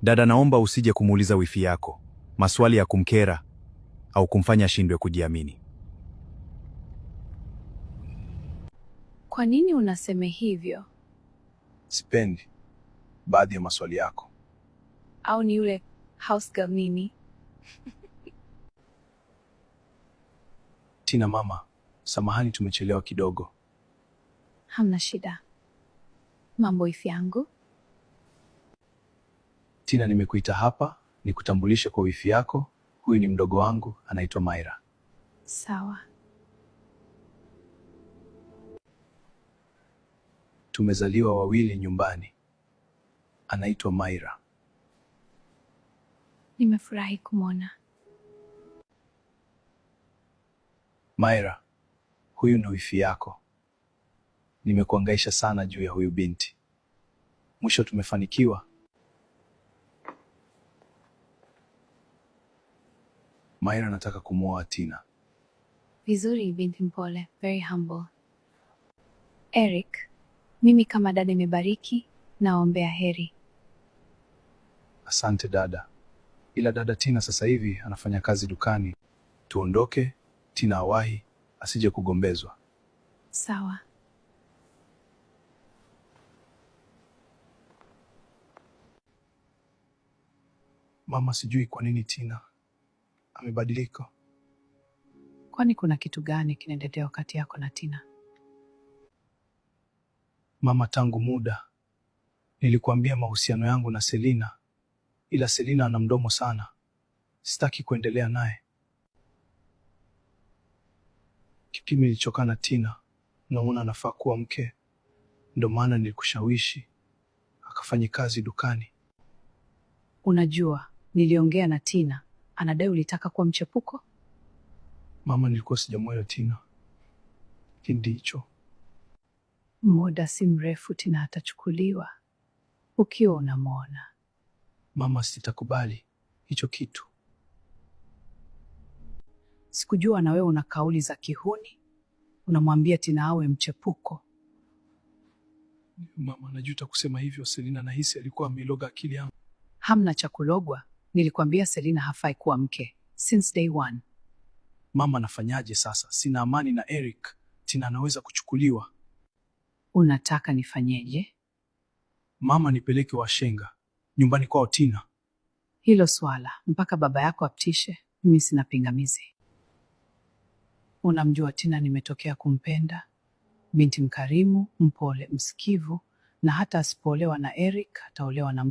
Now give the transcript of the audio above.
Dada, naomba usije kumuuliza wifi yako maswali ya kumkera au kumfanya ashindwe kujiamini. Kwa nini unasema hivyo? Sipendi baadhi ya maswali yako. Au ni yule house girl nini? Tina, mama, samahani tumechelewa kidogo. Hamna shida. Mambo wifi yangu? Tina, nimekuita hapa nikutambulishe kwa wifi yako. Huyu ni mdogo wangu, anaitwa Maira. Sawa. Tumezaliwa wawili nyumbani. Anaitwa Maira. Nimefurahi kumwona. Maira, huyu ni wifi yako. Nimekuhangaisha sana juu ya huyu binti. Mwisho tumefanikiwa. Maira anataka kumuoa Tina. Vizuri, binti mpole, very humble. Eric, mimi kama dada nimebariki, naombea heri. Asante dada. Ila dada Tina sasa hivi anafanya kazi dukani. Tuondoke, Tina awahi, asije kugombezwa. Sawa. Mama, sijui kwa nini Tina amebadilika. Kwani kuna kitu gani kinaendelea kati yako na Tina? Mama, tangu muda nilikuambia mahusiano yangu na Selina, ila Selina ana mdomo sana. Sitaki kuendelea naye. Kipindi nilichokaa na Tina, naona anafaa kuwa mke. Ndio maana nilikushawishi akafanya kazi dukani. Unajua, niliongea na Tina, anadai ulitaka kuwa mchepuko. Mama, nilikuwa sijamuelewa Tina kipindi hicho. Muda si mrefu Tina atachukuliwa ukiwa unamwona. Mama, sitakubali hicho kitu. Sikujua na wewe una kauli za kihuni. Unamwambia Tina awe mchepuko. Mama, najuta kusema hivyo. Selina nahisi alikuwa ameloga akili yangu. Hamna cha kulogwa. Nilikwambia Selina hafai kuwa mke since day one. Mama, nafanyaje sasa? Sina amani na Eric. Tina anaweza kuchukuliwa. Unataka nifanyeje? Mama, nipeleke Washenga nyumbani kwao Tina. Hilo swala mpaka baba yako aptishe, mimi sina pingamizi. Unamjua Tina nimetokea kumpenda. Binti mkarimu, mpole, msikivu, na hata asipoolewa na Eric ataolewa na